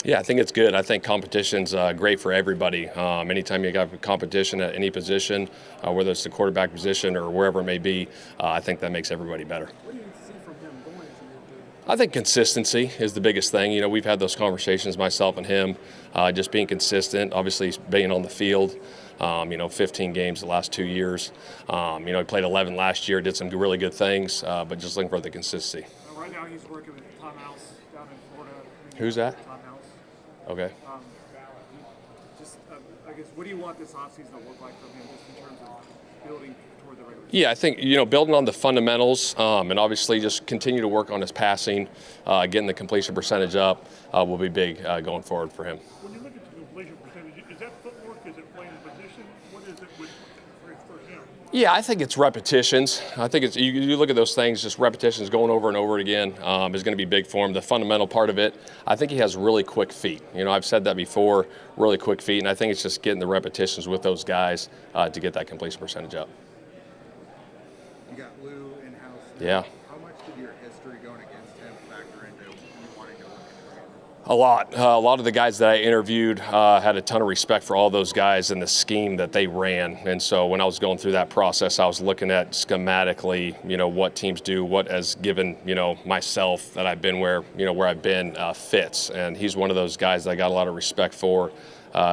Yeah, I think it's good. I think competition's great for everybody. Anytime you got competition at any position, whether it's the quarterback position or wherever it may be, I think that makes everybody better. What do you see from him going into year 2? I think consistency is the biggest thing. You know, we've had those conversations, myself and him, just being consistent, obviously being on the field. 15 games the last 2 years. He played 11 last year, did some really good things, but just looking for the consistency. Right now he's working with Tom House down in Florida. Who's that? Tom House. Okay. I guess, what do you want this offseason to look like from him just in terms of building toward the regular season? Yeah, I think, building on the fundamentals and obviously just continue to work on his passing, getting the completion percentage up will be big going forward for him. When you look at the completion percentage, is that footwork? Is it playing position? What is it for him? Yeah, I think it's repetitions. I think it's you look at those things, just repetitions going over and over again is going to be big for him. The fundamental part of it, I think he has really quick feet. I've said that before, really quick feet, and I think it's just getting the repetitions with those guys to get that completion percentage up. You got Lou in-house. Yeah. How much did your history going against him factor into you wanting to look into him? A lot of the guys that I interviewed had a ton of respect for all those guys and the scheme that they ran. And so when I was going through that process, I was looking at schematically, what teams do, what has given, myself that I've been where I've been fits. And he's one of those guys that I got a lot of respect for.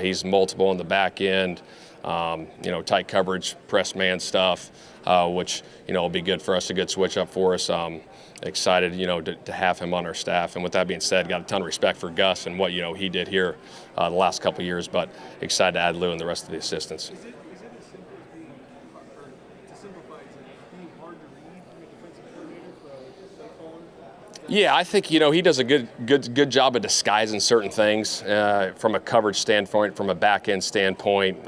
He's multiple on the back end, tight coverage, press man stuff, which, will be good for us, a good switch up for us. Excited, to have him on our staff. And with that being said, got a ton of respect for Gus and what, he did here the last couple of years, but excited to add Lou and the rest of the assistants. Is it as simple as being, or to simplify, is it being hard to read from a defensive coordinator for a play caller? Yeah, I think, he does a good job of disguising certain things from a coverage standpoint, from a back end standpoint,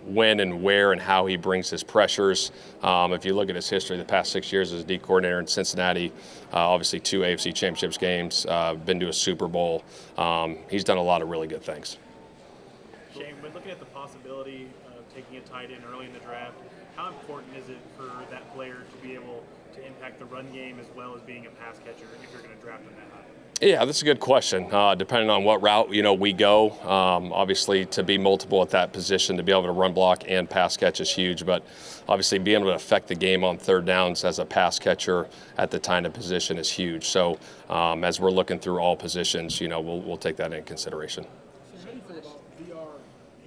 when and where and how he brings his pressures. If you look at his history, the past 6 years as a D coordinator in Cincinnati, obviously 2 AFC Championships games, been to a Super Bowl. He's done a lot of really good things. Shane, when looking at the possibility of taking a tight end early in the draft, how important is it for that player to be able to impact the run game as well as being a pass catcher if you're going to draft him that high? Yeah, that's a good question. Depending on what route we go, obviously to be multiple at that position, to be able to run block and pass catch is huge. But obviously being able to affect the game on third downs as a pass catcher at the tight end position is huge. So as we're looking through all positions, we'll take that into consideration. So how do you feel about VR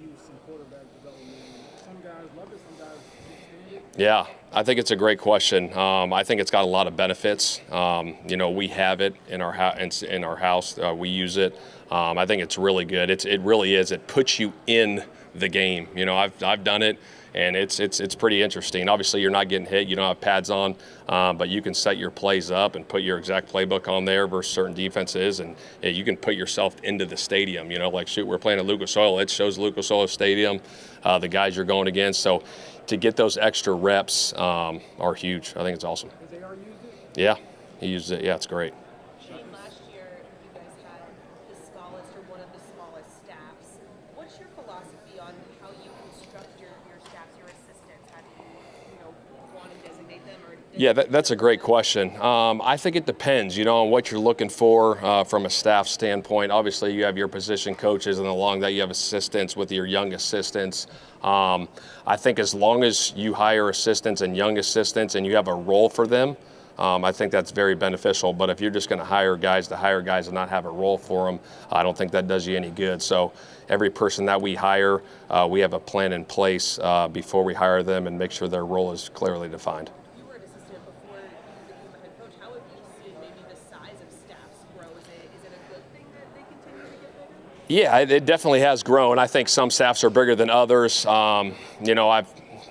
use in quarterback development? Some guys love it, some guys can't stand it. Yeah, I think it's a great question. I think it's got a lot of benefits. We have it in our house. We use it. I think it's really good. It really is. It puts you in the game. I've done it, and it's pretty interesting. Obviously, you're not getting hit. You don't have pads on, but you can set your plays up and put your exact playbook on there versus certain defenses, and you can put yourself into the stadium. Like shoot, we're playing at Lucas Oil. It shows Lucas Oil Stadium, the guys you're going against. So to get those extra reps are huge. I think it's awesome. Has AR used it? Yeah, he uses it. Yeah, it's great. Shane, last year you guys had the smallest or one of the smallest staffs. What's your philosophy on how you construct your staffs, your assistants? How do you want to designate them? Yeah, that's a great question. I think it depends, on what you're looking for from a staff standpoint. Obviously, you have your position coaches, and along that you have assistants with your young assistants. I think as long as you hire assistants and young assistants and you have a role for them, I think that's very beneficial. But if you're just going to hire guys and not have a role for them, I don't think that does you any good. So every person that we hire, we have a plan in place before we hire them and make sure their role is clearly defined. You were an assistant before you became a head coach. How have you seen maybe the size of staffs grow? Is it a good thing that they continue to get bigger? Yeah, it definitely has grown. I think some staffs are bigger than others.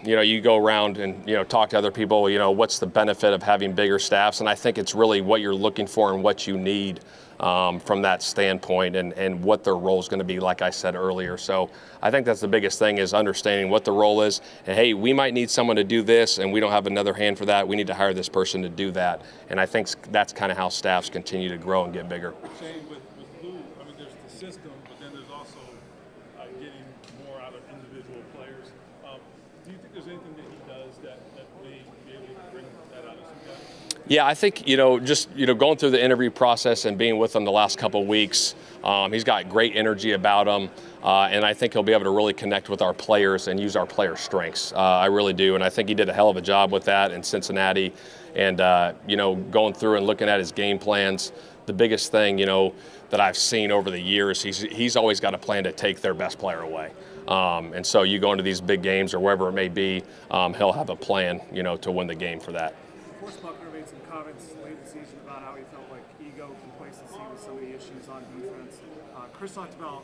You go around and, talk to other people, what's the benefit of having bigger staffs? And I think it's really what you're looking for and what you need from that standpoint and what their role is going to be, like I said earlier. So I think that's the biggest thing is understanding what the role is. And, hey, we might need someone to do this, and we don't have another hand for that. We need to hire this person to do that. And I think that's kind of how staffs continue to grow and get bigger. Shane, with Lou, there's the system, but then there's also getting more out of individual players. Do you think there's anything that he does that may be able to bring that out of some guys? Yeah, I think, just, going through the interview process and being with him the last couple of weeks, he's got great energy about him. And I think he'll be able to really connect with our players and use our players' strengths. I really do. And I think he did a hell of a job with that in Cincinnati. And, going through and looking at his game plans, the biggest thing, that I've seen over the years, he's always got a plan to take their best player away. And so you go into these big games or wherever it may be, he'll have a plan, to win the game for that. Forrest Buckner made some comments late in the season about how he felt like ego, complacency with some of the issues on defense. Chris talked about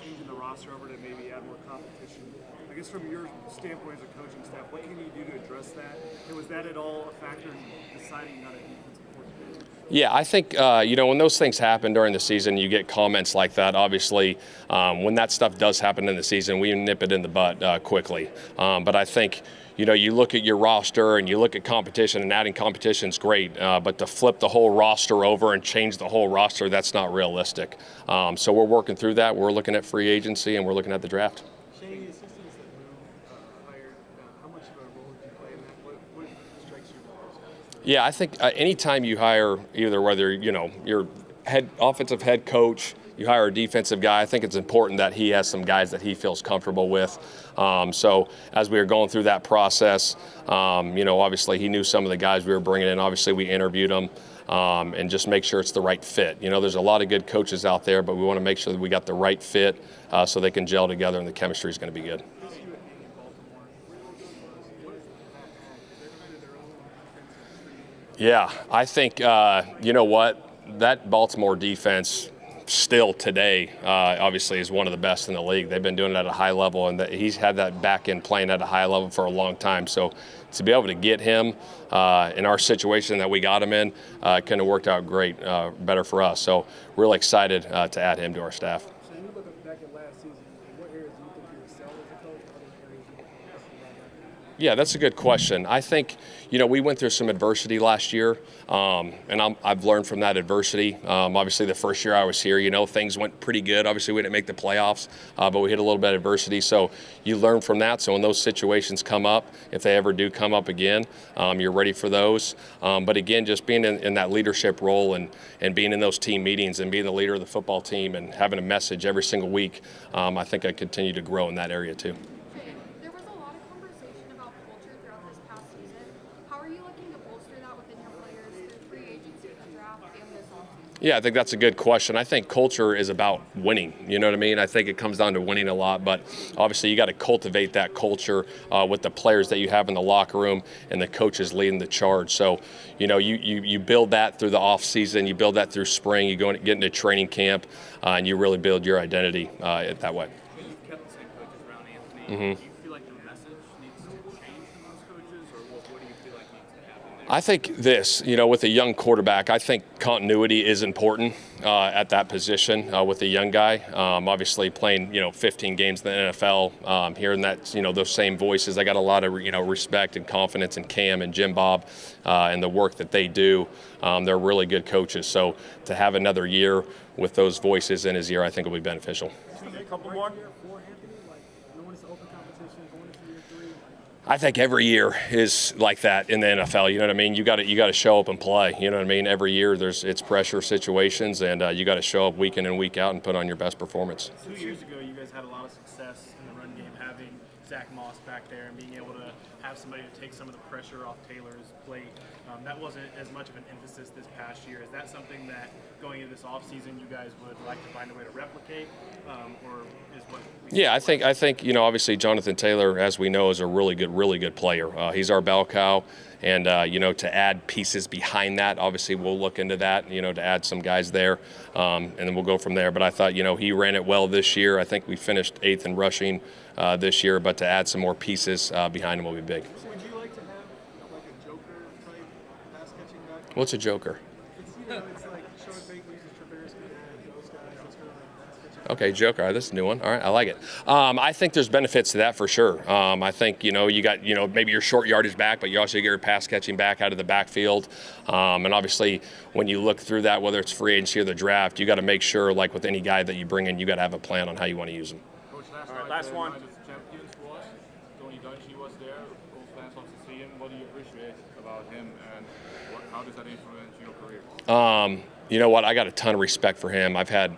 changing the roster over to maybe add more competition. I guess from your standpoint as a coaching staff, what can you do to address that? And was that at all a factor in deciding on a defensive coordinator? Yeah, I think, when those things happen during the season, you get comments like that. Obviously, when that stuff does happen in the season, we nip it in the butt quickly. But I think, you look at your roster and you look at competition, and adding competition is great. But to flip the whole roster over and change the whole roster, that's not realistic. So we're working through that. We're looking at free agency and we're looking at the draft. Shane, the assistants that Lou hired, how much of a role did you play in that? What strikes you about those guys? Yeah, I think anytime you hire either whether, your offensive head coach, you hire a defensive guy, I think it's important that he has some guys that he feels comfortable with. So as we were going through that process, obviously he knew some of the guys we were bringing in. Obviously we interviewed them and just make sure it's the right fit. There's a lot of good coaches out there, but we want to make sure that we got the right fit so they can gel together and the chemistry is going to be good. Yeah, I think, that Baltimore defense still today, obviously, is one of the best in the league. They've been doing it at a high level, and he's had that back end playing at a high level for a long time. So to be able to get him in our situation that we got him in, kind of worked out great, better for us. So really excited to add him to our staff. So when you look back at last season, what areas do you think you excelled as a coach? Other areas you think Yeah, that's a good question. I think, we went through some adversity last year, and I've learned from that adversity. Obviously, the first year I was here, things went pretty good. Obviously, we didn't make the playoffs, but we hit a little bit of adversity. So you learn from that. So when those situations come up, if they ever do come up again, you're ready for those. But again, just being in that leadership role and being in those team meetings and being the leader of the football team and having a message every single week, I think I continue to grow in that area too. There was a lot of conversation about culture throughout this past season. How are you looking to bolster that within your players through free agency, the draft, and this offseason? Yeah, I think that's a good question. I think culture is about winning. You know what I mean? I think it comes down to winning a lot, but obviously you got to cultivate that culture with the players that you have in the locker room and the coaches leading the charge. So, you build that through the off season, you build that through spring, you get into training camp, and you really build your identity that way. You've kept the same coaches around Anthony. Do you feel like the message needs to change from those coaches, or what do you feel like needs to happen there? I think this, with a young quarterback, I think continuity is important at that position with a young guy. Obviously playing, 15 games in the NFL, hearing that, those same voices. I got a lot of, respect and confidence in Cam and Jim Bob and the work that they do. They're really good coaches. So to have another year with those voices in his ear, I think will be beneficial. A couple more for Anthony, like knowing it's an open competition, going into year 3. I think every year is like that in the NFL. You know what I mean? You got to show up and play. You know what I mean? Every year it's pressure situations, and you got to show up week in and week out and put on your best performance. 2 years ago, you guys had a lot of success in the run game, having Zach Moss back there and being able to have somebody to take some of the pressure off Taylor's plate. That wasn't as much of an emphasis this past year. Is that something that going into this offseason you guys would like to find a way to replicate, or is what? Yeah, I think obviously Jonathan Taylor, as we know, is a really good player. He's our bell cow, and to add pieces behind that, obviously we'll look into that. To add some guys there, and then we'll go from there. But I thought he ran it well this year. I think we finished 8th in rushing this year, but to add some more pieces behind him will be big. So would you like to have like a Joker type pass catching back? What's a joker? It's like Sean Baker uses Trubisky and those guys. That's kind of like pass catching. Okay, joker. All right, this is a new one. All right, I like it. I think there's benefits to that for sure. I think you got maybe your short yardage back, but you also get your pass catching back out of the backfield. And obviously, when you look through that, whether it's free agency or the draft, you got to make sure, like with any guy that you bring in, you got to have a plan on how you want to use them. Coach, All right, last one. Champions for us. Don't you when he was there, Colts fans love to see him. What do you appreciate about him, and how does that influence your career? You know what? I got a ton of respect for him. I've had,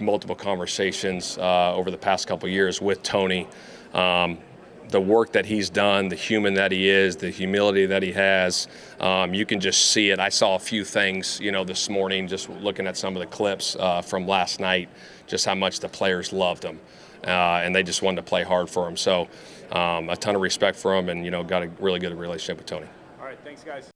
multiple conversations over the past couple of years with Tony. The work that he's done, the human that he is, the humility that he has, you can just see it. I saw a few things, this morning, just looking at some of the clips from last night, just how much the players loved him. And they just wanted to play hard for him. So a ton of respect for him, and, got a really good relationship with Tony. All right, thanks, guys.